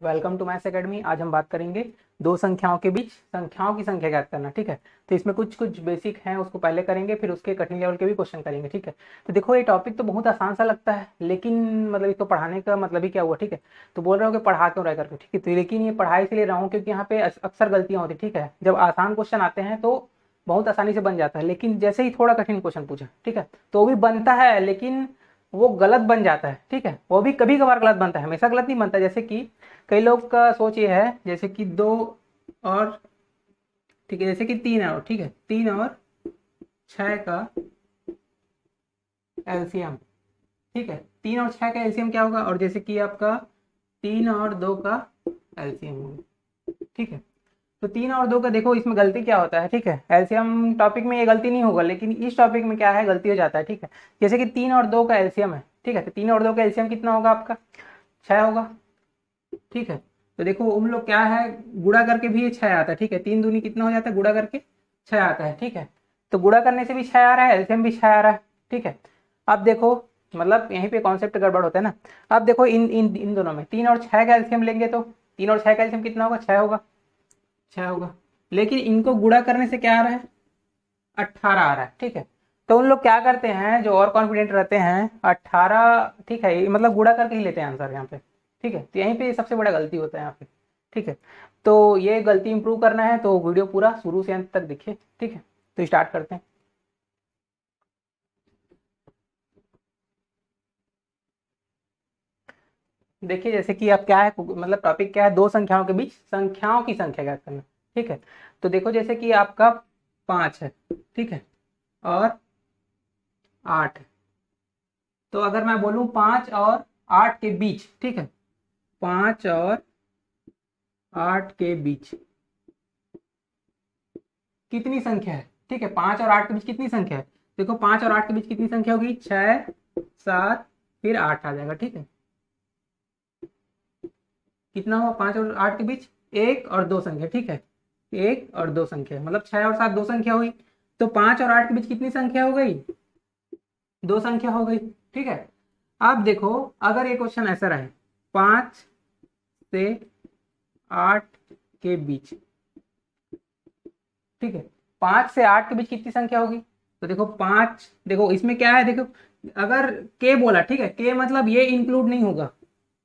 Welcome to maths academy. आज हम बात करेंगे दो संख्याओं के बीच संख्याओं की संख्या ज्ञात करना। ठीक है, तो इसमें कुछ कुछ बेसिक हैं, उसको पहले करेंगे, फिर उसके कठिन लेवल के भी क्वेश्चन करेंगे। ठीक है, तो देखो ये टॉपिक तो बहुत आसान सा लगता है, लेकिन मतलब इसको पढ़ाने का मतलब ही क्या हुआ। ठीक है, तो बोल रहे हो कि पढ़ा क्यों रह करके। ठीक है, तो लेकिन ये पढ़ा इसलिए रहा हूँ क्योंकि यहाँ पे अक्सर गलतियाँ होती। ठीक है, जब आसान क्वेश्चन आते हैं तो बहुत आसानी से बन जाता है, लेकिन जैसे ही थोड़ा कठिन क्वेश्चन पूछा, ठीक है, तो वो भी बनता है, लेकिन वो गलत बन जाता है। ठीक है, वो भी कभी कभार गलत बनता है, हमेशा गलत नहीं बनता। जैसे कि कई लोग का सोच ये है, जैसे कि दो और, ठीक है, जैसे कि तीन और, ठीक है, तीन और छह का एलसीएम। ठीक है, तीन और छह का एलसीएम क्या होगा, और जैसे कि आपका तीन और दो का एलसीएम होगा। ठीक है, तो तीन और दो का देखो इसमें गलती क्या होता है। ठीक है, एलसीएम टॉपिक में ये गलती नहीं होगा, लेकिन इस टॉपिक में क्या है, गलती हो जाता है। ठीक है, जैसे कि तीन और दो का एलसीएम है। ठीक है, तो तीन और दो का एलसीएम कितना होगा आपका, छह होगा। ठीक है, तो देखो उन लोग क्या है, गुणा करके भी ये छह आता है। ठीक है, तीन दूनी कितना हो जाता है, गुणा करके छह आता है। ठीक है, तो गुणा करने से भी छह आ रहा है, एलसीएम भी छह आ रहा है। ठीक है, अब देखो मतलब यहीं पे कॉन्सेप्ट गड़बड़ होता है ना। अब देखो इन इन इन दोनों में तीन और छह का एलसीएम लेंगे तो तीन और छह का एलसीएम कितना होगा, छह होगा। छह होगा, लेकिन इनको गुणा करने से क्या आ रहा है, 18 आ रहा है। ठीक है, तो उन लोग क्या करते हैं जो और कॉन्फिडेंट रहते हैं, 18, ठीक है, ये मतलब गुणा करके ही लेते हैं आंसर यहाँ पे। ठीक है, तो यहीं पे सबसे बड़ा गलती होता है यहाँ पे। ठीक है, तो ये गलती इंप्रूव करना है तो वीडियो पूरा शुरू से अंत तक देखिए। ठीक है, तो स्टार्ट करते हैं। देखिए जैसे कि आप क्या है, मतलब टॉपिक क्या है, दो संख्याओं के बीच संख्याओं की संख्या ज्ञात करना। ठीक है, तो देखो जैसे कि आपका पाँच है, ठीक है, और आठ है। तो अगर मैं बोलूं पाँच और आठ के बीच, ठीक है, पाँच और आठ के बीच कितनी संख्या है। ठीक है, पाँच और आठ के बीच कितनी संख्या है, देखो पाँच और आठ के बीच कितनी संख्या होगी, छः, सात, फिर आठ आ जाएगा। ठीक है, कितना हुआ पाँच और आठ के बीच, एक और दो संख्या। ठीक है, एक और दो संख्या, मतलब छः और सात दो संख्या हुई, तो पाँच और आठ के बीच कितनी संख्या हो गई, दो संख्या हो गई। ठीक है, अब देखो अगर ये क्वेश्चन ऐसा रहे, पाँच से आठ के बीच, ठीक है, पाँच से आठ के बीच कितनी संख्या होगी, तो देखो पाँच, देखो इसमें क्या है, देखो अगर के बोला, ठीक है, के मतलब ये इंक्लूड नहीं होगा।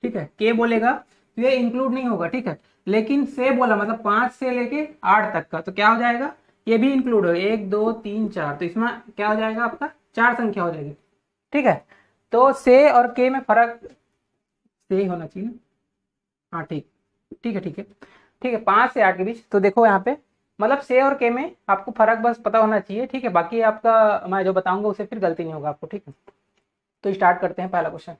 ठीक है, के बोलेगा तो ये इंक्लूड नहीं होगा। ठीक है, लेकिन से बोला मतलब पाँच से लेके आठ तक का, तो क्या हो जाएगा, ये भी इंक्लूड हो, एक दो तीन चार, तो इसमें क्या हो जाएगा आपका, चार संख्या हो जाएगी। ठीक है, तो से और के में फर्क, से ही होना चाहिए। हाँ ठीक, ठीक है, ठीक है, ठीक है, पाँच से आठ के बीच, तो देखो यहाँ पे मतलब से और के में आपको फर्क बस पता होना चाहिए। ठीक है, बाकी आपका मैं जो बताऊंगा उससे फिर गलती नहीं होगा आपको। ठीक है, तो स्टार्ट करते हैं पहला क्वेश्चन।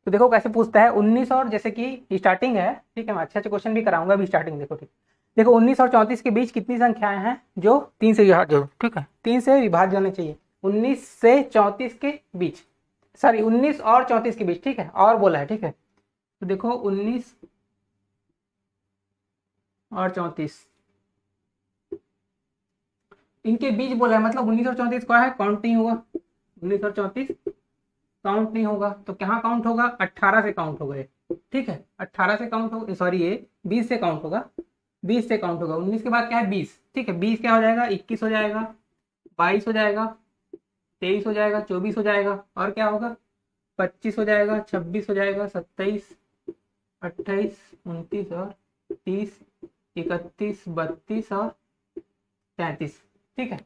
तो देखो कैसे पूछता है, 19 और, जैसे कि स्टार्टिंग है। ठीक है, मैं अच्छे अच्छे क्वेश्चन भी कराऊंगा अभी स्टार्टिंग। देखो ठीक, देखो 19 और 34 के बीच कितनी संख्याएं हैं जो तीन से विभाज्य हो। ठीक है, तीन से विभाज्य होने चाहिए, 19 से 34 के बीच, सॉरी 19 और 34 के बीच। ठीक है, और बोला है। ठीक है, तो देखो 19 और 34 इनके बीच बोला है, मतलब 19 और 34 क्या है, काउंट नहीं होगा। 19 और 34 काउंट नहीं होगा, तो कहाँ काउंट होगा, 18 से काउंट होगा ये। ठीक है, 18 से काउंट होगा, सॉरी ये 20 से काउंट होगा, 20 से काउंट होगा। 19 के बाद क्या है, 20। ठीक है, 20 क्या हो जाएगा, 21 हो जाएगा, 22 हो जाएगा, 23 हो जाएगा, 24 हो जाएगा, और क्या होगा, 25 हो जाएगा, 26 हो जाएगा, 27, 28, 29 और 30, 31, 32 और 33। ठीक है,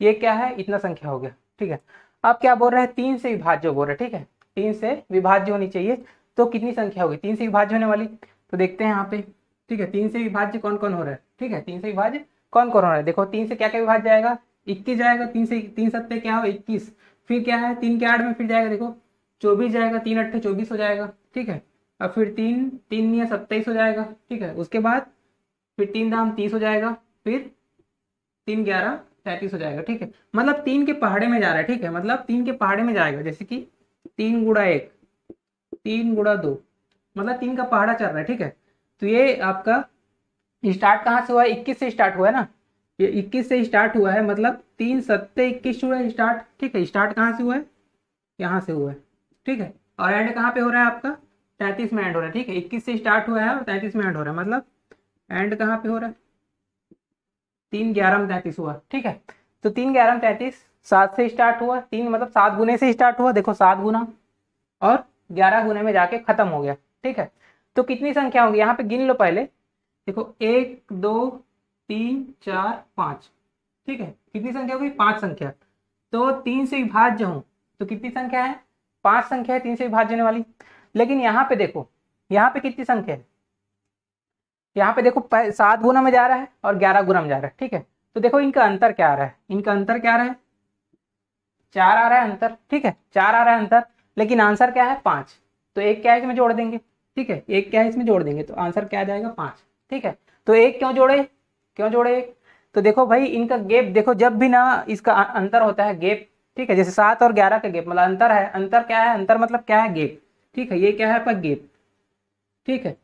ये क्या है, इतना संख्या हो गया। ठीक है, अब क्या बोल रहे हैं, तीन से विभाज्य बोल रहे हैं। ठीक है, तीन से विभाज्य होनी चाहिए, तो कितनी संख्या होगी तीन से विभाज्य होने वाली, तो देखते हैं यहाँ पे। ठीक है, तीन से विभाज्य कौन कौन हो रहा है, ठीक है, तीन से विभाज्य कौन कौन हो रहा है, देखो तीन से क्या क्या विभाज्य जाएगा, 21 जाएगा, तीन से तीन सत्ते क्या हो 21, फिर क्या है तीन के आठ में फिर जाएगा, देखो 24 जाएगा, तीन अट्ठे 24 हो जाएगा। ठीक है, अब फिर तीन तीन या 27 हो जाएगा। ठीक है, उसके बाद फिर तीन दाम 30 हो जाएगा, फिर तीन ग्यारह 33 हो जाएगा। ठीक है, मतलब तीन के पहाड़े में जा रहा है। ठीक है, मतलब तीन के पहाड़े में जाएगा, जैसे कि तीन गुड़ा एक, तीन गुड़ा दो, मतलब तीन का पहाड़ा चल रहा है। ठीक है, तो ये आपका स्टार्ट कहाँ से हुआ है, 21 से स्टार्ट हुआ है ना, ये 21 से स्टार्ट हुआ है, मतलब तीन सत्ते 21 हुआ है स्टार्ट। ठीक है, स्टार्ट कहाँ से हुआ है, यहाँ से हुआ है। ठीक है। और एंड कहाँ पे हो रहा है आपका, 33 में एंड हो रहा है, ठीक है। 21 से स्टार्ट हुआ है और 33 में एंड हो रहा है, मतलब एंड कहाँ पे हो रहा है, 3 11 में 33 हुआ, ठीक है। तो 3 11 में 33, 7 से स्टार्ट हुआ, 3 मतलब 7 गुने से स्टार्ट हुआ, देखो 7 गुना और 11 गुने में जाके खत्म हो गया, ठीक है। तो कितनी संख्या होगी यहाँ पे, गिन लो पहले, देखो 1 2 3 4 5, ठीक है। कितनी संख्या होगी, 5 संख्या। तो 3 से विभाज्य हूं तो कितनी संख्या है, 5 संख्या है 3 से विभाज्य होने वाली। लेकिन यहाँ पे देखो, यहाँ पे कितनी संख्या है, यहाँ पे देखो 7 गुना में जा रहा है और 11 गुना में जा रहा है, ठीक है। तो देखो इनका अंतर क्या आ रहा है, इनका अंतर क्या आ रहा है, 4 आ रहा है अंतर, ठीक है, 4 आ रहा है अंतर। लेकिन आंसर क्या है, 5। तो एक क्या है इसमें जोड़ देंगे, ठीक है, एक क्या है इसमें जोड़ देंगे, तो आंसर क्या आ जाएगा, 5, ठीक है। तो एक क्यों जोड़े, क्यों जोड़े एक, तो देखो भाई इनका गैप देखो, जब भी ना इसका अंतर होता है गैप, ठीक है, जैसे 7 और 11 का गैप मतलब अंतर है, अंतर क्या है, अंतर मतलब क्या है, गैप, ठीक है। ये क्या है आपका गैप, ठीक है।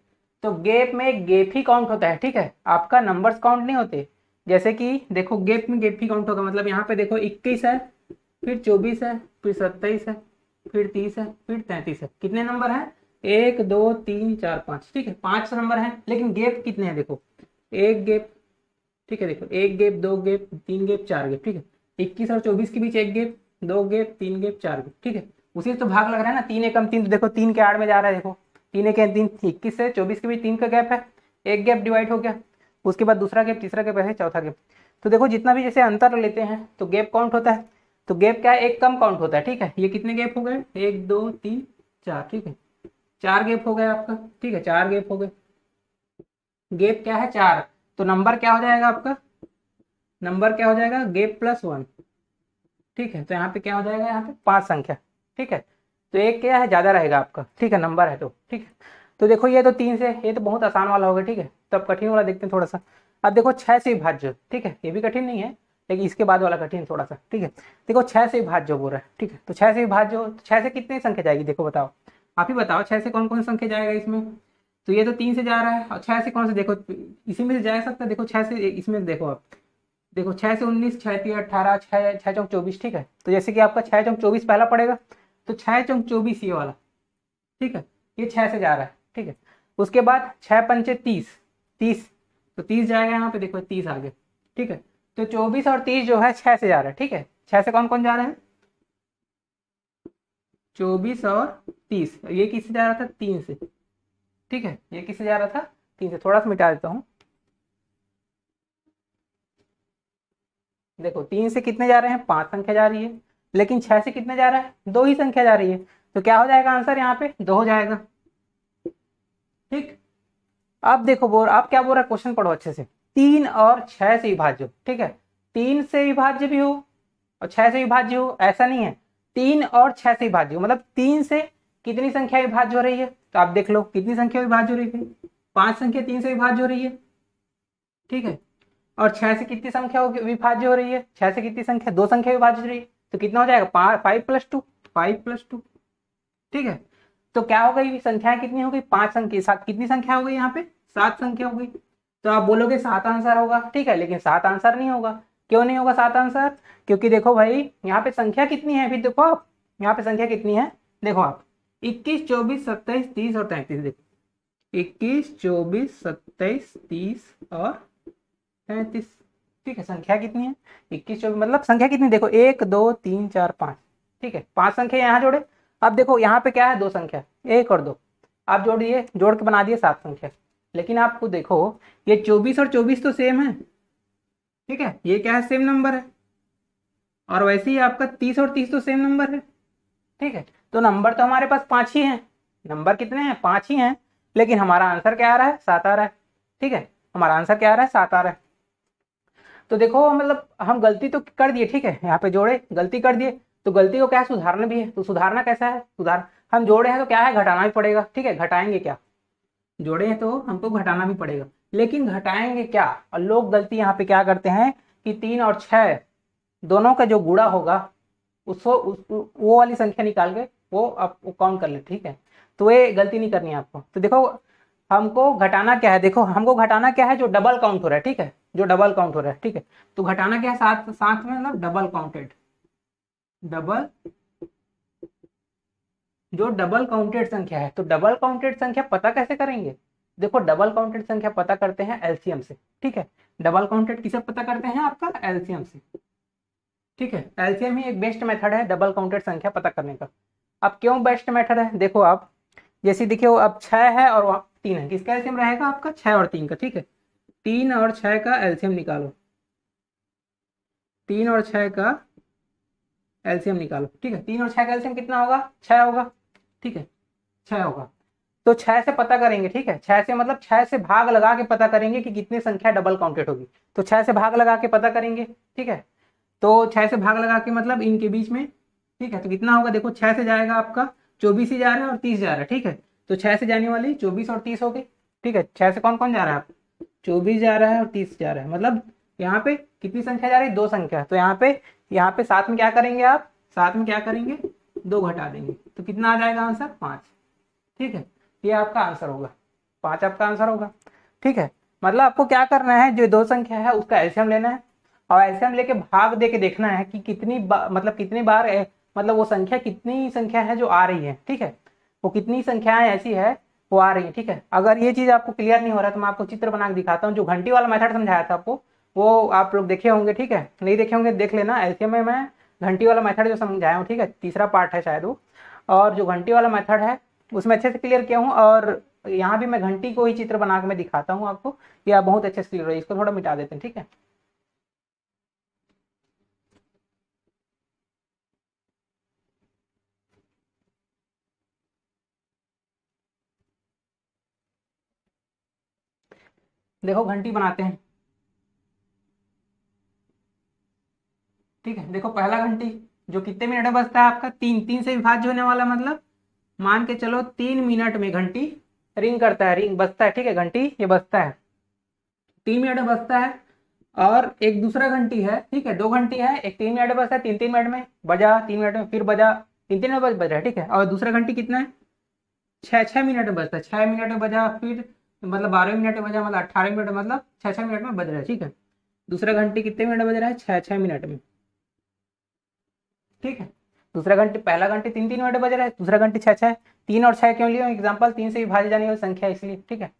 तो गैप में गैप ही काउंट होता है, ठीक है, आपका नंबर्स काउंट नहीं होते। जैसे कि देखो गैप में गैप ही काउंट होगा, मतलब यहाँ पे देखो 21 है, फिर 24 है, फिर 27 है, फिर 30 है, फिर 33 है। कितने नंबर हैं, 1 2 3 4 5, ठीक है, 5 नंबर हैं। लेकिन गैप कितने हैं, देखो एक गैप, ठीक है, देखो एक गैप, 2 गैप, 3 गैप, 4 गैप, ठीक है। 21 और 24 के बीच एक गैप, 2 गैप, 3 गैप, 4 गैप, ठीक है। उसी से तो भाग लग रहा है ना, 3 एकम 3, तो देखो 3 के आड़ में जा रहा है, देखो 3 एक 3, 21 से 24 के बीच 3 का गैप है, एक गैप डिवाइड हो गया, उसके बाद दूसरा गैप, तीसरा गैप है, चौथा गैप। तो देखो जितना भी जैसे अंतर लेते हैं तो गैप काउंट होता है। तो गैप क्या है, एक कम काउंट होता है, ठीक है। ये कितने गैप हो गए, 1 2 3 4, ठीक है, 4 गैप हो गए आपका, ठीक है, 4 गैप हो गए। गैप क्या है, 4। तो नंबर क्या हो जाएगा आपका, नंबर क्या हो जाएगा, गैप प्लस 1, ठीक है। तो यहाँ पे क्या हो जाएगा, यहाँ पे 5 संख्या, ठीक है। तो एक क्या है, ज्यादा रहेगा आपका, ठीक है, नंबर है तो, ठीक है। तो देखो ये तो 3 से, ये तो बहुत आसान वाला होगा, ठीक है। तो अब कठिन वाला देखते हैं थोड़ा सा। अब देखो 6 से विभाज्य, ठीक है, ये भी कठिन नहीं है, लेकिन इसके बाद वाला कठिन थोड़ा सा, ठीक है। देखो 6 से विभाज्य बोल रहा है, ठीक है। तो 6 से विभाज्य हो, 6 से कितनी संख्या जाएगी, देखो बताओ, आप ही बताओ, 6 से कौन कौन सी संख्या जाएगा इसमें। तो ये तो 3 से जा रहा है, और 6 से कौन से, देखो इसी में से जा सकता है, देखो 6 से इसमें देखो आप, देखो 6 से 19, 6 3 18, 6 चौक 24, ठीक है। तो जैसे कि आपका 6 चौक 24 पहला पड़ेगा, तो 6 चौक 24 ये वाला, ठीक है, ये 6 से जा रहा है, ठीक है। उसके बाद 6 पंचे 30, 30, तो 30 जाएगा यहाँ पे, देखो 30 आगे, ठीक है। तो 24 और 30 जो है 6 से जा रहा है, ठीक है। 6 से कौन कौन जा रहा है, 24 और 30, ये किससे जा रहा था, 3 से, ठीक है, ये किससे जा रहा था, 3 से। थोड़ा सा मिटा देता हूँ, देखो 3 से कितने जा रहे हैं, 5 संख्या जा रही है। लेकिन 6 से कितने जा रहा है, 2 ही संख्या जा रही है। तो क्या हो जाएगा आंसर, यहाँ पे 2 हो जाएगा, ठीक। अब देखो बोल, आप क्या बोल रहा है, क्वेश्चन पढ़ो अच्छे से। 3 और 6 से विभाज्य, ठीक है, 3 से विभाज्य भी हो और 6 से विभाज्य हो, ऐसा नहीं है। 3 और 6 से विभाज्य हो, मतलब 3 से कितनी संख्या विभाज्य हो रही है, तो आप देख लो कितनी संख्या विभाज्य हो रही है, 5 संख्या 3 से विभाज्य हो रही है, ठीक है। और 6 से कितनी संख्या विभाज्य हो रही है, 6 से कितनी संख्या, 2 संख्या विभाज्य हो रही है। तो कितना हो जाएगा, 5 + 2, 5 + 2, ठीक है। तो क्या हो गई, संख्याएं कितनी हो गई, 5 संख्या, सात, कितनी संख्या हो गई यहाँ पे, 7 संख्या हो गई। तो आप बोलोगे 7 आंसर होगा, ठीक है, लेकिन 7 आंसर नहीं होगा। क्यों नहीं होगा 7 आंसर, क्योंकि देखो भाई यहाँ पे संख्या कितनी है, अभी देखो आप यहाँ पे संख्या कितनी है, देखो आप 21 24 27 30 और 33, देखो 21 24 27 30 और 33, ठीक है। संख्या कितनी है, 21 24, मतलब संख्या कितनी, देखो 1 2 3 4 5, ठीक है, 5 संख्या यहाँ जोड़े। अब देखो यहाँ पे क्या है, 2 संख्या, 1 और 2, आप जोड़िए, जोड़ के बना दिए 7 संख्या। लेकिन आपको देखो ये 24 और 24 तो सेम है, ठीक है, ये क्या है, सेम नंबर है। और वैसे ही आपका 30 और 30 तो सेम नंबर है, ठीक है। तो नंबर तो हमारे पास 5 ही हैं, नंबर कितने हैं, 5 ही हैं। लेकिन हमारा आंसर क्या आ रहा है, 7 आ रहा है, ठीक है, हमारा आंसर क्या आ रहा है, 7 आ रहा है। तो देखो मतलब हम गलती तो कर दिए, ठीक है, यहाँ पे जोड़े, गलती कर दिए, तो गलती को क्या है, सुधारना भी है। तो सुधारना कैसा है, सुधार, हम जोड़े हैं तो क्या है, घटाना भी पड़ेगा, ठीक है। घटाएंगे क्या, जोड़े हैं तो हमको घटाना भी पड़ेगा, लेकिन घटाएंगे क्या। और लोग गलती यहाँ पे क्या करते हैं कि 3 और 6 दोनों का जो गुणा होगा उसको वो वाली संख्या निकाल के वो आप काउंट कर ले, ठीक है। तो ये गलती नहीं करनी है आपको। तो देखो हमको घटाना क्या है, देखो हमको घटाना क्या है, जो डबल काउंट हो रहा है, ठीक है, जो डबल काउंट हो रहा है, ठीक है। तो घटाना क्या है, साथ साथ में मतलब डबल काउंटेड, डबल जो डबल काउंटेड संख्या है, तो डबल काउंटेड संख्या पता कैसे करेंगे? देखो डबल काउंटेड संख्या पता करते हैं एलसीएम से, ठीक है। डबल काउंटेड किसे पता करते हैं? आपका एलसीएम से, ठीक है। एलसीएम ही एक बेस्ट मेथड है डबल काउंटेड संख्या पता करने का। अब क्यों बेस्ट मेथड है? देखो आप जैसे देखिए अब 6 है और 3 है, किसका एलसीएम रहेगा? आपका 6 और 3 का, ठीक है। 3 और 6 का एलसीएम निकालो, 3 और 6 का एलसीएम निकालो, ठीक है। 3 और 6 का एलसीएम कितना होगा? 6 होगा, ठीक है, 6 होगा। तो 6 से पता करेंगे, ठीक है। 6 से मतलब 6 से भाग लगा के पता करेंगे कि कितनी संख्या डबल काउंटेड होगी। तो 6 से भाग लगा के पता करेंगे, ठीक है। तो 6 से भाग लगा के मतलब इनके बीच में, ठीक है। तो कितना होगा? देखो 6 से जाएगा आपका 24 ही जा रहा है और 30 जा रहा है, ठीक है। तो 6 से जाने वाली 24 और 30 हो गई, ठीक है। 6 से कौन कौन जा रहा है? आप 24 जा रहा है और 30 जा रहा है, मतलब यहाँ पे कितनी संख्या जा रही है? 2 संख्या। तो यहाँ पे साथ में क्या करेंगे आप? साथ में क्या करेंगे? 2 घटा देंगे, तो कितना आ जाएगा आंसर? 5, ठीक है। ये आपका आंसर होगा, 5 आपका आंसर होगा, ठीक है। मतलब आपको क्या करना है, जो 2 संख्या है उसका एलसीएम लेना है और एलसीएम लेके भाग दे के देखना है कि मतलब कितनी बार मतलब वो संख्या कितनी संख्या है जो आ रही है, ठीक है। वो कितनी संख्याएं ऐसी है वो आ रही है, ठीक है। अगर ये चीज आपको क्लियर नहीं हो रहा है तो मैं आपको चित्र बना के दिखाता हूँ। जो घंटी वाला मेथड समझाया था आपको वो आप लोग देखे होंगे, ठीक है। नहीं देखे होंगे देख लेना। एलसीएम में मैं घंटी वाला मेथड जो समझाया हूँ, ठीक है, तीसरा पार्ट है शायद वो। और जो घंटी वाला मेथड है उसमें अच्छे से क्लियर किया हूँ, और यहाँ भी मैं घंटी को ही चित्र बना के मैं दिखाता हूँ आपको। ये आप बहुत अच्छे से क्लियर हो। इसको थोड़ा मिटा देते हैं, ठीक है। देखो घंटी बनाते हैं, ठीक है। देखो पहला घंटी जो कितने मिनट में बजता है? आपका 3 से विभाज्य होने वाला, मतलब मान के चलो 3 मिनट में घंटी रिंग करता है, रिंग बजता है, ठीक है। घंटी ये बजता है, 3 मिनट में बजता है। और एक दूसरा घंटी है, ठीक है, 2 घंटी है। एक 3 मिनट में बजता है, 3 मिनट में बजा, 3 मिनट में फिर बजा, 3 में बज रहा है, ठीक है। और दूसरा घंटी कितना है? 6 मिनट में बजता है, 6 मिनट में बजा, फिर मतलब 12 मिनट में बजा, मतलब 18 मिनट, मतलब 6 मिनट में बज रहा है, ठीक है। दूसरा घंटी कितने मिनट में बज रहा है? 6 मिनट में, ठीक है। दूसरा घंटी, पहला घंटी 3 मिनट बज रहा है, दूसरा घंटी 6, 3 और 6 क्यों लिया एग्जाम्पल? 3 से विभाज्य जाने वाली संख्या इसलिए, ठीक है।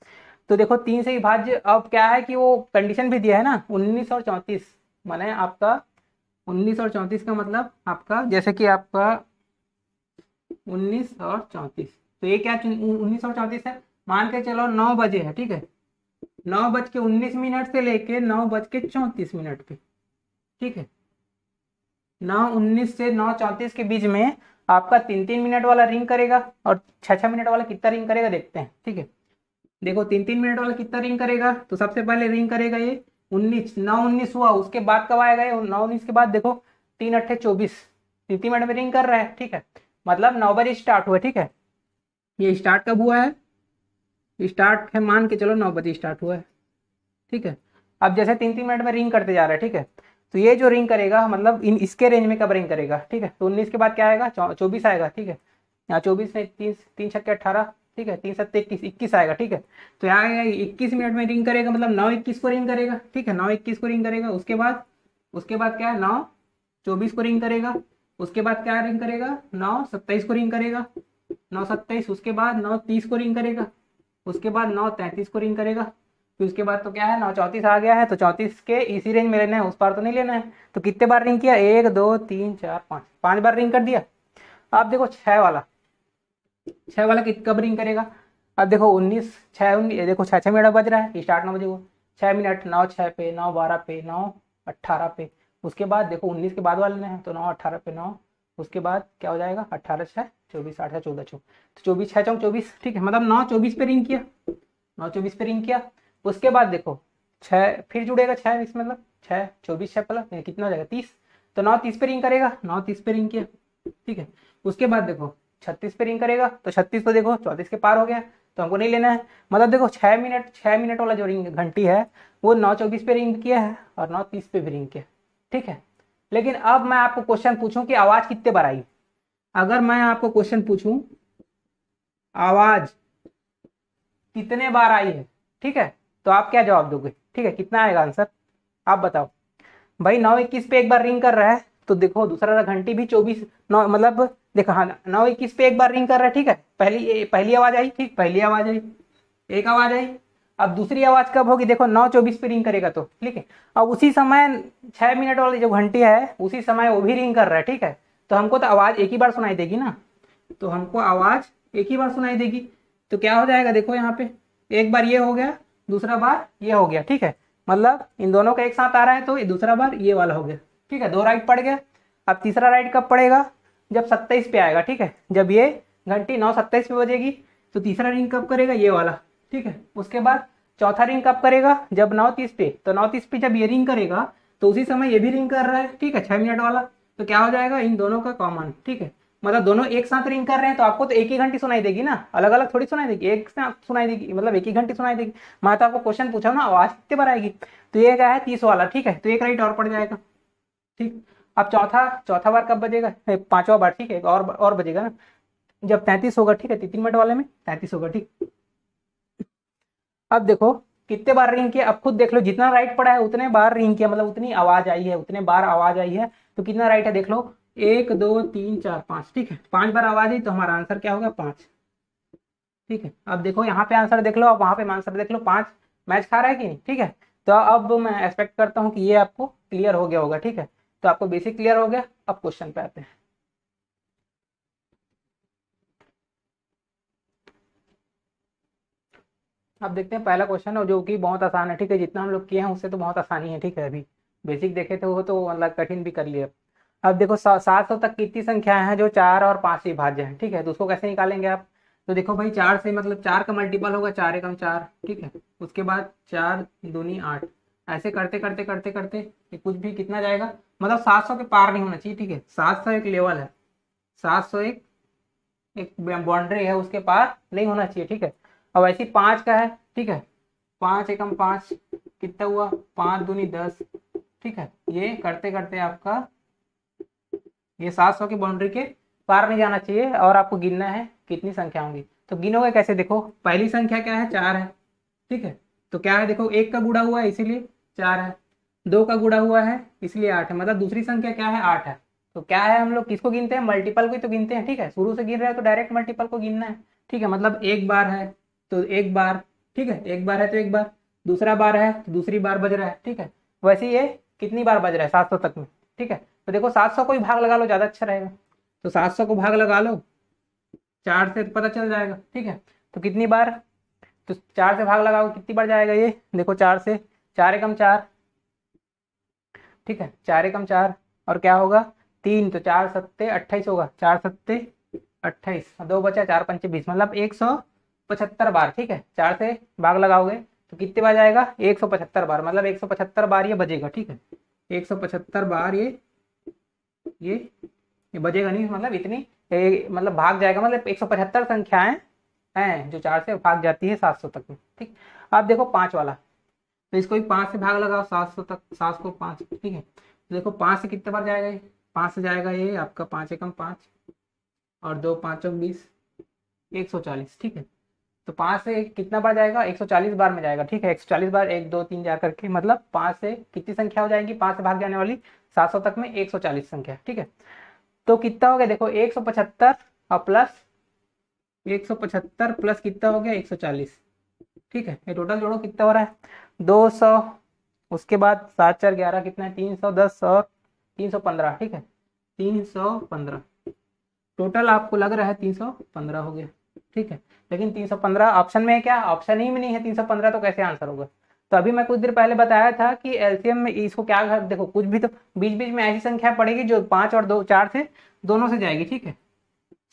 तो देखो 3 से विभाज्य, अब क्या है कि वो कंडीशन भी दिया है ना, 19 और 34, माने आपका 19 और 34 का मतलब आपका जैसे कि आपका 19 और 34, तो ये क्या 19 और 34 है? मान के चलो 9 बजे है, ठीक है। 9:19 से लेके 9:34 पे, ठीक है। 9:19 से 9:34 के बीच में आपका 3 मिनट वाला रिंग करेगा और 6 मिनट वाला कितना रिंग करेगा देखते हैं, ठीक है। देखो 3 मिनट वाला कितना रिंग करेगा? तो सबसे पहले रिंग करेगा ये 19, 9:19 हुआ, उसके बाद कब आएगा ये? 9:19 के बाद देखो 3 × 8 = 24, 3 मिनट में रिंग कर रहा है, ठीक है। मतलब 9 बजे स्टार्ट हुआ, ठीक है। ये स्टार्ट कब हुआ है? स्टार्ट है मान के चलो 9 बजे स्टार्ट हुआ है, ठीक है। अब जैसे 3 मिनट में रिंग करते जा रहा है, ठीक है। तो ये जो रिंग करेगा मतलब इसके रेंज में कब रिंग करेगा, ठीक है। तो 19 के बाद क्या आएगा? 24 आएगा, ठीक है। यहाँ 24 में 3 3 × 6 = 18, ठीक है। 3 7 21 आएगा, ठीक है। तो यहाँ आएगा 21 मिनट में रिंग करेगा, मतलब 9:21 को रिंग करेगा, ठीक है। 9:21 को रिंग करेगा, उसके बाद क्या है? 9:24 को रिंग करेगा, उसके बाद क्या रिंग करेगा? 9:27 को रिंग करेगा, 9:27, उसके बाद 9:30 को रिंग करेगा, उसके बाद 9:33 को रिंग करेगा, फिर उसके बाद तो क्या है? 9:34 आ गया है, तो 34 के इसी रेंज में लेना है, उस पार तो नहीं लेना है। तो कितने बार रिंग किया? 1 2 3 4 5, 5 बार रिंग कर दिया। अब देखो 6 वाला कब रिंग करेगा? अब देखो 19 देखो 6 6 मिनट बज रहा है, स्टार्ट 9 बजे हुआ, 6 मिनट, 9 6 पे, 9 12 पे, 9 18 पे, उसके बाद देखो 19 के बाद वाले ने है, तो 9 18 पे 9, उसके बाद क्या हो जाएगा? 18 6 24, 8 14 तो 24 6 चौक 24, ठीक है। मतलब 9:24 पे रिंग किया, 9:24 पे रिंग किया। उसके बाद देखो 6 फिर जुड़ेगा, 6 इसमें मतलब 6 24 6 प्लस कितना हो जाएगा? 30, तो 9:30 पे रिंग करेगा, 9:30 पे रिंग किया, ठीक है। उसके बाद देखो 36 पे रिंग करेगा, तो 36 तो देखो 34 के पार हो गया, तो हमको नहीं लेना है। मतलब देखो 6 मिनट वाला जो रिंग घंटी है वो 9:24 पे रिंग किया है और 9:30 पे भी रिंग किया, ठीक है। लेकिन अब मैं आपको क्वेश्चन पूछूं कि आवाज कितने बार आई? अगर मैं आपको क्वेश्चन पूछूं आवाज कितने बार आई है, ठीक है, तो आप क्या जवाब दोगे? ठीक है, कितना आएगा आंसर आप बताओ भाई। 9:21 पे एक बार रिंग कर रहा है, तो देखो दूसरा घंटी भी 24 9 मतलब देखो, हाँ 9:21 पे एक बार रिंग कर रहा है, ठीक है। पहली आवाज आई, ठीक, पहली आवाज आई, एक आवाज आई। अब दूसरी आवाज कब होगी, देखो 9:24 पे रिंग करेगा तो, ठीक है। अब उसी समय 6 मिनट वाली जो घंटी है उसी समय वो भी रिंग कर रहा है, ठीक है। तो हमको तो आवाज एक ही बार सुनाई देगी ना, तो हमको आवाज एक ही बार सुनाई देगी। तो क्या हो जाएगा, देखो यहाँ पे एक बार ये हो गया, दूसरा बार ये हो गया, ठीक है। मतलब इन दोनों का एक साथ आ रहा है तो ये दूसरा बार ये वाला हो गया, ठीक है। 2 राइट पड़ गया। अब तीसरा राइट कब पड़ेगा, जब 27 पे आएगा, ठीक है। जब ये घंटी 9:27 पे बजेगी तो तीसरा रिंग कब करेगा, ये वाला, ठीक है। उसके बाद चौथा रिंग कब करेगा, जब 9:30 पे, तो 9:30 पे जब ये रिंग करेगा तो उसी समय ये भी रिंग कर रहा है, ठीक है, 6 मिनट वाला। तो क्या हो जाएगा, इन दोनों का कॉमन, ठीक है। मतलब दोनों एक साथ रिंग कर रहे हैं तो आपको तो एक ही घंटी सुनाई देगी ना, अलग अलग थोड़ी सुनाई देगी, एक साथ सुनाई देगी, मतलब एक ही घंटी सुनाई देगी। मैं तो आपको क्वेश्चन पूछा ना आवाज कितने बार आएगी, तो ये क्या है 30 वाला, ठीक है। तो एक राइट और पड़ जाएगा, ठीक। अब चौथा चौथा बार कब बजेगा, पांचवा बार, ठीक है, और बजेगा ना जब 33 होगा, ठीक है। 3 मिनट वाले में 33 होगा, ठीक। अब देखो कितने बार रिंग किया, अब खुद देख लो, जितना राइट पड़ा है उतने बार रिंग किया, मतलब उतनी आवाज आई है, उतने बार आवाज आई है। तो कितना राइट है देख लो, 1 2 3 4 5, ठीक है। 5 बार आवाज आई तो हमारा आंसर क्या होगा, 5, ठीक है। अब देखो यहाँ पे आंसर देख लो, अब वहां पे आंसर देख लो, 5 मैच खा रहा है कि नहीं, ठीक है। तो अब मैं एक्सपेक्ट करता हूँ कि ये आपको क्लियर हो गया होगा, ठीक है। तो आपको बेसिक क्लियर हो गया। अब क्वेश्चन पे आते हैं। अब देखते हैं पहला क्वेश्चन, और जो कि बहुत आसान है, ठीक है। जितना हम लोग किए हैं उससे तो बहुत आसानी है, ठीक है। अभी बेसिक देखे थे वो तो मतलब कठिन भी कर लिए। अब देखो 700 तक कितनी संख्याएं हैं जो 4 और 5 से विभाज्य हैं, ठीक है। तो उसको कैसे निकालेंगे आप, तो देखो भाई 4 से मतलब 4 का मल्टीपल होगा 4 एकम 4, ठीक है। उसके बाद 4 दूनी 8, ऐसे करते करते करते करते ये कुछ भी कितना जाएगा, मतलब 700 के पार नहीं होना चाहिए, ठीक है। 700 एक लेवल है, 700 एक एक बाउंड्री है, उसके पार नहीं होना चाहिए, ठीक है। अब ऐसी 5 का है, ठीक है। 5 एकम 5 कितना हुआ, 5 दूनी 10, ठीक है। ये करते करते आपका ये 700 की बाउंड्री के पार नहीं जाना चाहिए, और आपको गिनना है कितनी संख्या होंगी। तो गिनोगे कैसे, देखो पहली संख्या क्या है, 4 है, ठीक है। तो क्या है, देखो 1 का गुणा हुआ है इसीलिए 4 है, 2 का गुणा हुआ है इसलिए 8 है, मतलब दूसरी संख्या क्या है, 8 है। तो क्या है, हम लोग किसको गिनते हैं, मल्टीपल को ही तो गिनते हैं, ठीक है। शुरू से गिन रहे हैं तो डायरेक्ट मल्टीपल को गिनना है, ठीक है। मतलब एक बार है तो एक बार, ठीक है, एक बार है तो एक बार, दूसरा बार है तो दूसरी बार बज रहा है, ठीक है। वैसे ये कितनी बार बज रहा है 700 तक में, ठीक है। तो देखो 700 को ही भाग लगा लो, ज्यादा अच्छा रहेगा। तो 700 को भाग लगा लो 4 से, पता चल जाएगा, ठीक है। तो कितनी बार, तो 4 से भाग लगाओ कितनी बार जाएगा ये, देखो 4 से, 4 एकम 4, ठीक है, 4 एकम 4, और क्या होगा 3, तो 4 सत्ते 28 होगा, 4 सत्ते 28, 2 बचा, 4 पंचे 20, मतलब 175 बार, ठीक है। 4 से भाग लगाओगे तो कितने बार जाएगा, 175 बार, मतलब 175 बार ये बजेगा, ठीक है। 175 बार ये बजेगा नहीं, मतलब इतनी मतलब भाग जाएगा, मतलब 175 संख्याएं हैं जो 4 से भाग जाती है 700 तक में, ठीक। अब देखो 5 वाला, तो इसको भी 5 से भाग लगाओ 700 तक, 7 को 5, ठीक है। तो देखो 5 से कितने बार जाएगा ये, 5 से जाएगा ये आपका 5 एकम 5, और 2 5 20, 140, ठीक है। तो 5 से कितना बार जाएगा, 140 बार में जाएगा, ठीक है। 140 बार 1 2 3 जा करके, मतलब 5 से कितनी संख्या हो जाएगी, 5 से भाग जाने वाली 700 तक में 140 संख्या, ठीक है। तो कितना हो गया, देखो 175 और प्लस 175 प्लस कितना हो गया 140, ठीक है। ये टोटल जोड़ो कितना हो रहा है 200, उसके बाद 7 4 11 कितना है 310 और 315, ठीक है। 315 टोटल आपको लग रहा है 315 हो गया, ठीक है। लेकिन 315 ऑप्शन में है क्या, ऑप्शन ही में नहीं है 315, तो कैसे आंसर होगा। तो अभी मैं कुछ देर पहले बताया था कि एलसीएम में इसको क्या कर, देखो कुछ भी तो बीच बीच में ऐसी संख्या पड़ेगी जो 5 और 2 4 से दोनों से जाएगी, ठीक है।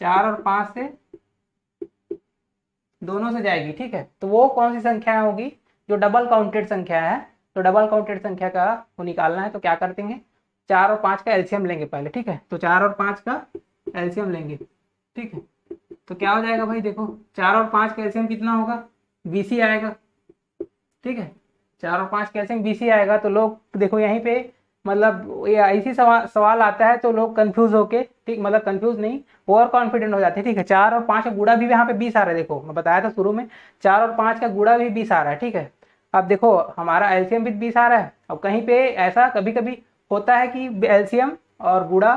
4 और 5 से दोनों से जाएगी, ठीक है। तो वो कौन सी संख्या होगी, जो डबल काउंटेड संख्या है। तो डबल काउंटेड संख्या का वो निकालना है, तो क्या करते हैं 4 और 5 का एलसीएम लेंगे पहले, ठीक है। तो 4 और 5 का एलसीएम लेंगे, ठीक है। तो क्या हो जाएगा भाई, देखो 4 और 5 का एलसीएम कितना होगा 20 ही आएगा, ठीक है। 4 और 5 का एलसीएम 20 ही आएगा। तो लोग देखो यहीं पे मतलब ये ऐसी सवाल आता है तो लोग कंफ्यूज होके, ठीक, मतलब कंफ्यूज नहीं, ओवर कॉन्फिडेंट हो जाते हैं, ठीक है। 4 और 5 का गुणा भी यहाँ पे 20 आ रहा है, देखो मैं बताया था शुरू में 4 और 5 का गुणा भी 20 आ रहा है, ठीक है। अब देखो हमारा एलसीएम भी 20 आ रहा है। अब कहीं पे ऐसा कभी कभी होता है कि एलसीएम और गुणा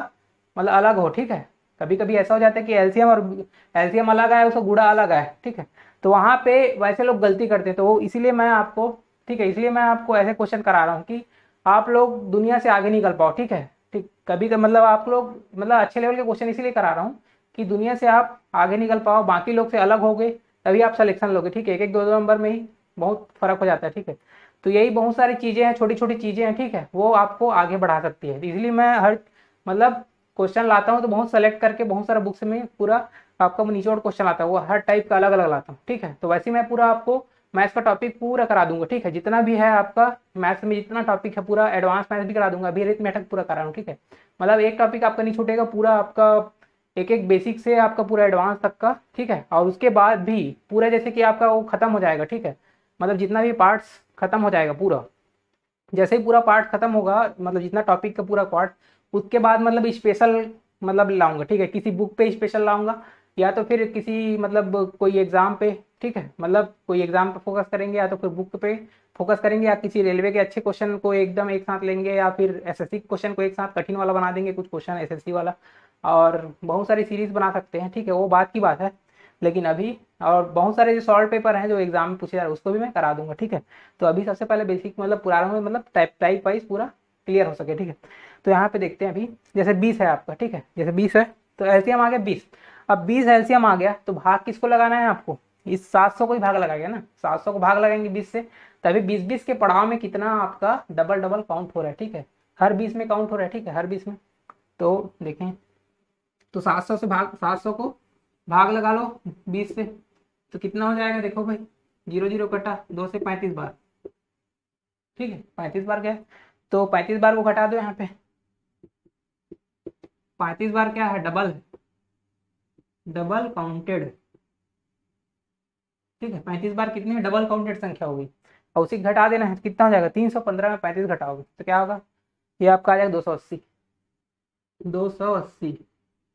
मतलब अलग हो, ठीक है। कभी कभी ऐसा हो जाता है कि एलसीएम और एलसीएम अलग आए, उसका गुणा अलग आए, ठीक है। तो वहाँ पे वैसे लोग गलती करते हैं, तो वो इसीलिए मैं आपको, ठीक है, इसलिए मैं आपको ऐसे क्वेश्चन करा रहा हूँ कि आप लोग दुनिया से आगे निकल पाओ, ठीक है। ठीक, कभी का मतलब आप लोग मतलब अच्छे लेवल के क्वेश्चन इसीलिए करा रहा हूँ कि दुनिया से आप आगे निकल पाओ, बाकी लोग से अलग हो गए, तभी आप सिलेक्शन लोगे, ठीक है। एक एक दो दो नंबर में ही बहुत फर्क हो जाता है, ठीक है। तो यही बहुत सारी चीज़ें हैं, छोटी छोटी चीज़ें हैं, ठीक है, वो आपको आगे बढ़ा सकती है। इसलिए मैं हर मतलब क्वेश्चन लाता हूँ तो बहुत सेलेक्ट करके बहुत सारा बुक्स में पूरा आपका निचोड़ क्वेश्चन आता है, वो हर टाइप का अलग अलग लाता हूँ, ठीक है। तो वैसे मैं पूरा आपको मैथ्स का टॉपिक पूरा करा दूंगा, ठीक है। जितना भी है आपका मैथ्स में जितना टॉपिक है पूरा एडवांस मैथ्स भी करा दूंगा, अभी अरिथमेटिक पूरा करा रहा हूँ, ठीक है। मतलब एक टॉपिक आपका नहीं छूटेगा, पूरा आपका एक एक बेसिक से आपका पूरा एडवांस तक का, ठीक है। और उसके बाद भी पूरा जैसे कि आपका वो खत्म हो जाएगा, ठीक है। मतलब जितना भी पार्ट्स खत्म हो जाएगा पूरा, जैसे ही पूरा पार्ट खत्म होगा, मतलब जितना टॉपिक का पूरा पार्ट, उसके बाद मतलब स्पेशल मतलब लाऊंगा, ठीक है। किसी बुक पे स्पेशल लाऊंगा, या तो फिर किसी मतलब कोई एग्जाम पे, ठीक है, मतलब कोई एग्जाम पे फोकस करेंगे, या तो फिर बुक पे फोकस करेंगे, या किसी रेलवे के अच्छे क्वेश्चन को एकदम एक साथ लेंगे, या फिर एसएससी क्वेश्चन को एक साथ कठिन वाला बना देंगे, कुछ क्वेश्चन एसएससी वाला। और बहुत सारी सीरीज बना सकते हैं, ठीक है, वो बात की बात है। लेकिन अभी और बहुत सारे जो सॉल्व पेपर हैं जो एग्जाम में पूछे जा रहे हैं उसको भी मैं करा दूंगा, ठीक है। तो अभी सबसे पहले बेसिक मतलब प्रारंभ में मतलब टाइप वाइज पूरा क्लियर हो सके, ठीक है। तो यहाँ पे देखते हैं अभी, जैसे 20 है आपका, ठीक है, जैसे 20 है तो एलसीएम आ गया 20। अब 20 एलसीएम आ गया तो भाग किसको लगाना है आपको, इस 700 को ही भाग लगाएगा ना, 700 को भाग लगाएंगे 20 से, तभी 20-20 के पड़ाव में कितना आपका डबल डबल काउंट हो रहा है, ठीक है। हर 20 में काउंट हो रहा है, ठीक है, हर 20 में। तो देखें, तो 700 को भाग लगा लो 20 से, तो कितना हो जाएगा देखो भाई, 0 0 कटा, 2 से 35 बार, ठीक है, 35 बार गया। तो 35 बार को घटा दो यहाँ पे, 35 बार क्या है, डबल, डबल काउंटेड, ठीक है। 35 बार कितनी डबल काउंटेड संख्या होगी, और उसी घटा देना है, कितना हो जाएगा, 315 में 35 घटाओगे तो क्या होगा, ये आपका आ जाएगा 280, 280।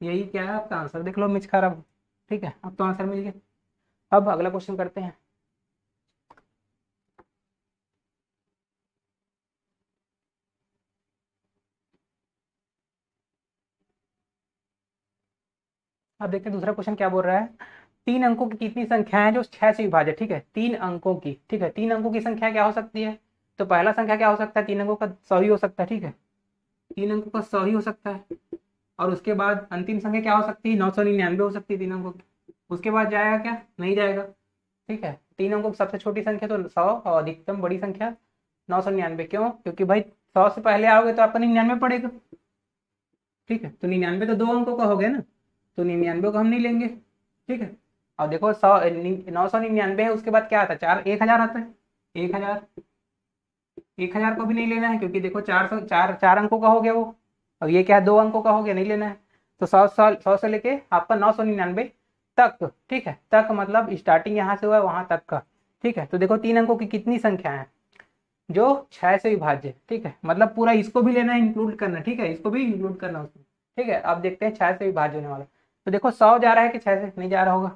यही क्या है आपका आंसर, देख लो मिच खराब, ठीक है। अब तो आंसर मिल गया। अब अगला क्वेश्चन करते हैं। अब देखते हैं दूसरा क्वेश्चन क्या बोल रहा है। 3 अंकों की कितनी संख्या है जो 6 से विभाज्य, ठीक है, 3 अंकों की, ठीक है। 3 अंकों की संख्या क्या हो सकती है, तो पहला संख्या क्या हो सकता है, 3 अंकों का 100 ही हो सकता है, ठीक है, 3 अंकों का 100 ही हो सकता है। और उसके बाद अंतिम संख्या क्या हो सकती है, 999 हो सकती है 3 अंकों की। उसके बाद जाएगा क्या, नहीं जाएगा, ठीक है। 3 अंकों की सबसे छोटी संख्या तो 100, और अधिकतम बड़ी संख्या 999। क्यों, क्योंकि भाई 100 से पहले आओगे तो आपका 99 पड़ेगा, ठीक है। तो 99 तो 2 अंकों का हो गया ना, तो 99 को हम नहीं लेंगे, ठीक है। और देखो 999 है, उसके बाद क्या आता है, 1000 आता है, 1000, 1000 को भी नहीं लेना है, क्योंकि देखो 4 अंकों का हो गया वो, और ये क्या है, 2 अंकों का हो गया, नहीं लेना है। तो 100 से लेके आपका 999 तक, ठीक है, तक मतलब स्टार्टिंग यहाँ से हुआ है वहां तक का, ठीक है। तो देखो 3 अंकों की कितनी संख्या है जो 6 से विभाज्य, ठीक है, मतलब पूरा इसको भी लेना है, इंक्लूड करना, ठीक है, इसको भी इंक्लूड करना उसमें, ठीक है। अब देखते हैं 6 से विभाज्य होने वाला। तो देखो 100 जा रहा है कि 6 से, नहीं जा रहा होगा,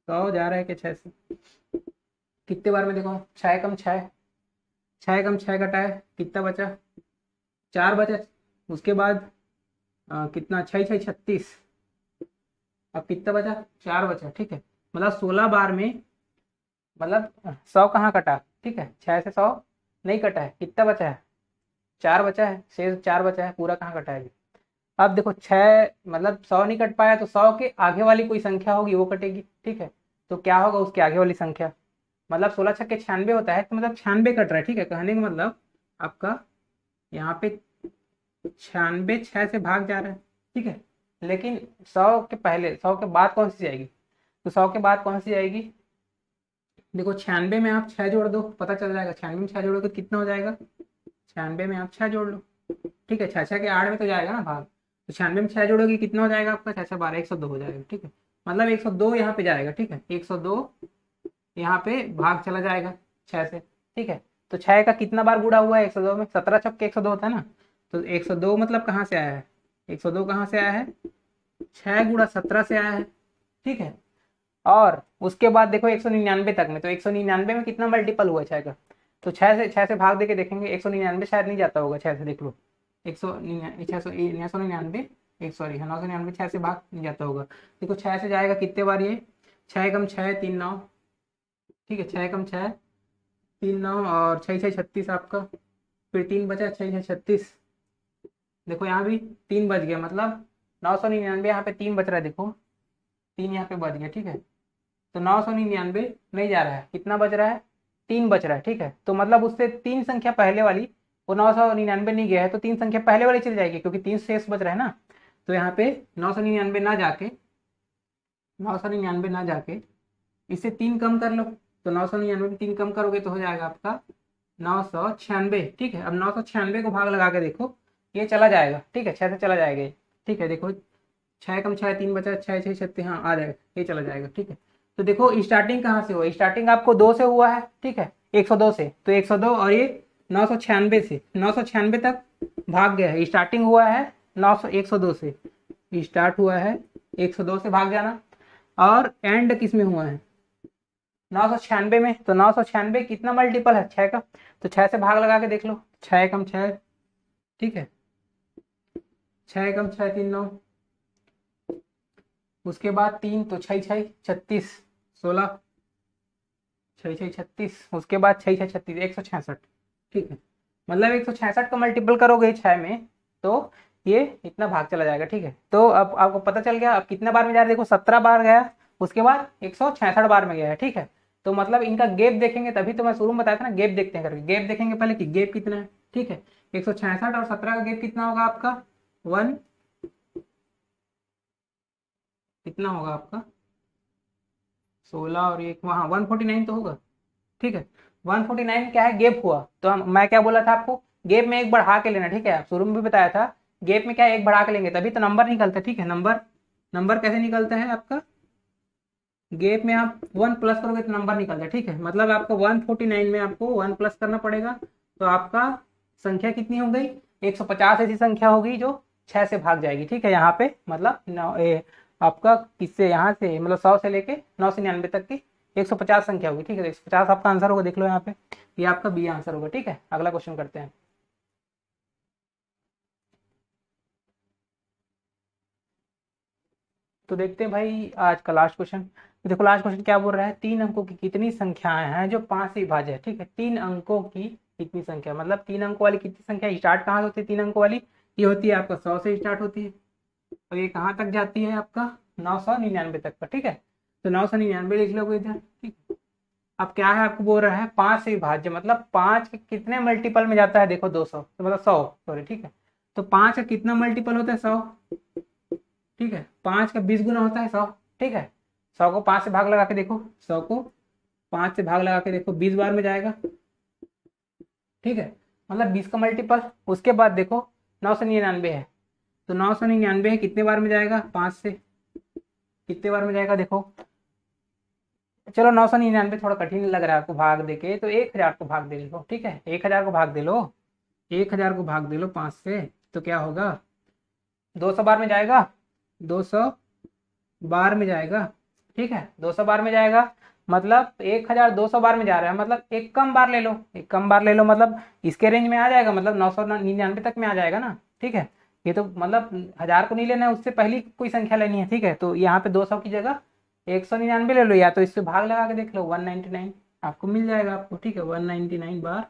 100 जा रहा है कि 6 से, कितने बार में देखो, 6 कम 6, 6 कम 6 घटा है, कितना बचा, 4 बचा। उसके बाद कितना, 6 6 36, अब कितना बचा, 4 बचा, ठीक है। मतलब 16 बार में मतलब 100 कहाँ कटा, ठीक है, 6 से 100 नहीं कटा है, कितना बचा है, 4 बचा है, शेष 4 बचा है, पूरा कहाँ कटा है। अब देखो 6 मतलब 100 नहीं कट पाया, तो 100 के आगे वाली कोई संख्या होगी वो कटेगी, ठीक है। तो क्या होगा उसके आगे वाली संख्या, मतलब 16 छक्के 96 होता है, तो मतलब 96 कट रहा है, ठीक है। कहने का मतलब आपका यहाँ पे 96 6 से भाग जा रहा है, ठीक है। लेकिन 100 के पहले 100 के बाद कौन सी जाएगी, तो 100 के बाद कौन सी जाएगी, देखो 96 में आप 6 जोड़ दो, पता चल जाएगा, 96 में 6 जोड़ोगे तो कितना हो जाएगा, 96 में आप 6 जोड़ लो, ठीक है, 6 6 के आड़ में तो जाएगा ना भाग, तो 96 में 6 जोड़ोगे कितना हो जाएगा आपका, 6 6 12, 102 हो जाएगा, ठीक है। मतलब 102 यहाँ पे जाएगा, ठीक है, 102 यहाँ पे भाग चला जाएगा 6 से, ठीक है। तो 6 का कितना बार गुणा हुआ है 102 में, 17 छक्के 102 होता है ना, तो 102 मतलब कहाँ से आया है, 102 कहाँ से आया है, 6 गुणा 17 से आया है, ठीक है। और उसके बाद देखो 199 तक में, तो 199 में कितना मल्टीपल हुआ 6 का, तो 6 से भाग देके देखेंगे, 199 शायद नहीं जाता होगा 6 से, देख लो ₹999 एक सॉरी हाँ 999 6 से भाग नहीं जाता होगा। देखो 6 से जाएगा कितने बार ये, 6 कम 6 3 9, ठीक है 6 कम 6 3 9 और 6 6 36 आपका, फिर 3 बचा 6 6 36। देखो यहाँ भी 3 बच गया, मतलब 999 यहाँ पे 3 बच रहा है, देखो 3 यहाँ पे बच गया, ठीक है। तो 999 नहीं जा रहा है, कितना बच रहा है, 3 बच रहा है, ठीक है। तो मतलब उससे 3 संख्या पहले वाली, वो 999 नहीं गया है तो 3 संख्या पहले वाली चली जाएगी, क्योंकि 3 शेष बच रहा है ना। तो यहाँ पे 999 ना जाके 999 ना जाके इससे 3 कम कर लो। तो 999 में 3 कम करोगे तो हो जाएगा आपका 996, ठीक है। अब 996 को भाग लगा के देखो, ये चला जाएगा, ठीक है 6 से चला जाएगा ये, ठीक है। देखो 6 कम 6 3 बचा, 6 6 36 हाँ आ जाएगा, ये चला जाएगा, ठीक है। तो देखो स्टार्टिंग कहाँ से हुआ, स्टार्टिंग आपको 2 से हुआ है, ठीक है 102 से, तो 102 और ये 996 से, 996 तक भाग गया है। स्टार्टिंग हुआ है 102 से, स्टार्ट हुआ है 102 से, भाग जाना। और एंड किस में हुआ है, 996 में। तो 996 कितना मल्टीपल है, 6 का, तो 6 से भाग लगा के देख लो, 6 कम 6, ठीक है 6 कम 6 3 9, उसके बाद 3 तो 6 6 36 16, 6 6 36, उसके बाद 6 6 36 166, ठीक है। मतलब 166 का मल्टीपल करोगे 6 में तो ये इतना भाग चला जाएगा, ठीक है। तो अब आपको पता चल गया अब कितना बार में जा रहा है, देखो 17 बार गया, उसके बाद 166 बार में गया है, ठीक है। तो मतलब इनका गैप देखेंगे, तभी तो मैं शुरू में बताया था ना गैप देखते हैं करके, गैप देखेंगे पहले कि गैप कितना है, ठीक है। 166 और 17 का गैप कितना होगा आपका, 1 कितना होगा आपका 16 और एक वहाँ 149 तो होगा, ठीक है। 149 क्या है, गैप हुआ। तो मैं क्या बोला था आपको, गैप में एक बढ़ा के लेना, ठीक है। शुरू में भी बताया था गैप में क्या है, एक बढ़ा के लेंगे तभी तो नंबर निकलता है, ठीक है। नंबर नंबर कैसे निकलता है आपका, गैप में आप 1 प्लस करोगे तो नंबर निकलता है, ठीक है। मतलब आपको 149 में आपको 1 प्लस करना पड़ेगा, तो आपका संख्या कितनी हो गई, 150 ऐसी संख्या होगी जो 6 से भाग जाएगी, ठीक है। यहाँ पे मतलब आपका किससे, यहाँ से मतलब 100 से लेके 999 तक की 150 संख्या होगी, ठीक है। 150 आपका आंसर होगा, देख लो यहाँ पे, ये आपका बी आंसर होगा, ठीक है। अगला क्वेश्चन करते हैं। तो देखते हैं भाई आज का लास्ट क्वेश्चन। तो देखो लास्ट क्वेश्चन क्या बोल रहा है, 3 अंकों की कितनी संख्याएं हैं जो 5 से विभाज्य है, ठीक है। 3 अंकों की कितनी संख्या, मतलब 3 अंकों वाली कितनी संख्या स्टार्ट कहाँ से होती है, 3 अंकों वाली ये होती है आपका 100 से स्टार्ट होती है, और ये कहाँ तक जाती है आपका 999 तक का, ठीक है। तो 999 लिख लोगे इधर, ठीक है। अब क्या है आपको बोल रहा है 5 से विभाज्य, मतलब 5 के कितने मल्टीपल में जाता है, देखो 200, तो मतलब 100 सॉरी, ठीक है। तो 5 का कितना मल्टीपल होता है, 100, ठीक है। 5 का 20 गुना होता है 100, ठीक है। 100 को 5 से भाग लगा के देखो, 100 को 5 से भाग लगा के देखो 20 बार में जाएगा, ठीक है। मतलब 20 का मल्टीपल। उसके बाद देखो 999 है, तो 999 कितने बार में जाएगा, 5 से कितने बार में जाएगा देखो, चलो 999 थोड़ा कठिन लग रहा है आपको भाग देके, तो 1000 को भाग दे लो, ठीक है। 1000 को भाग दे लो, 1000 को भाग दे लो 5 से, तो क्या होगा 200 बार में जाएगा, 200 बार में जाएगा, ठीक है। 200 बार में जाएगा, मतलब 1200 बार में जा रहा है, मतलब एक कम बार ले लो, एक कम बार ले लो, मतलब इसके रेंज में आ जाएगा, मतलब 999 तक में आ जाएगा ना, ठीक है। ये तो मतलब 1000 को नहीं लेना है, उससे पहली कोई संख्या लेनी है, ठीक है। तो यहाँ पे 200 की जगह 199 ले लो, या तो इससे भाग लगा के देख लो 199 आपको मिल जाएगा आपको, ठीक है। 199 बार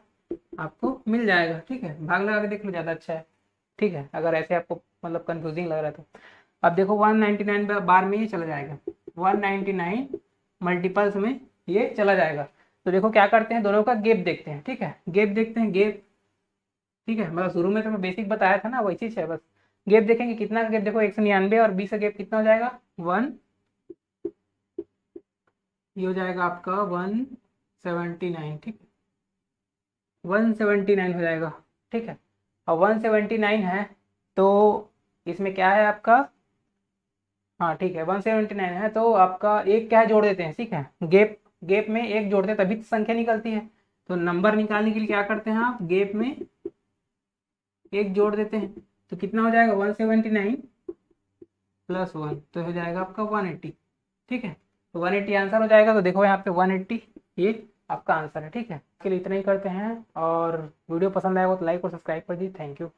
आपको मिल जाएगा, ठीक है। भाग लगा के देख लो, ज़्यादा अच्छा है, ठीक है। अगर ऐसे आपको मतलब कंफ्यूजिंग लग रहा है तो अब देखो 199 बार में ये चला जाएगा, 199 मल्टीपल्स में ये चला जाएगा। तो देखो क्या करते हैं, दोनों का गैप देखते हैं, ठीक है। गैप देखते हैं, गैप, ठीक है। मतलब शुरू में तो मैं बेसिक बताया था ना, वही चीज है, बस गैप देखेंगे कितना का गैप, देखो 199 और 20 का गैप कितना हो जाएगा 1, ये हो जाएगा आपका 179, ठीक है। 179 हो जाएगा, ठीक है। और 179 है तो इसमें क्या है आपका, हाँ ठीक है 179 है, तो आपका एक क्या है जोड़ देते हैं, ठीक है। गैप गैप में एक जोड़ते हैं तभी तो संख्या निकलती है। तो नंबर निकालने के लिए क्या करते हैं आप, गैप में एक जोड़ देते हैं, तो कितना हो जाएगा 179 प्लस 1, तो हो जाएगा आपका 180, ठीक है। तो 180 आंसर हो जाएगा। तो देखो यहाँ पे 180 ये आपका आंसर है, ठीक है। इसके लिए इतना ही करते हैं, और वीडियो पसंद आएगा तो लाइक और सब्सक्राइब कर दीजिए। Thank you.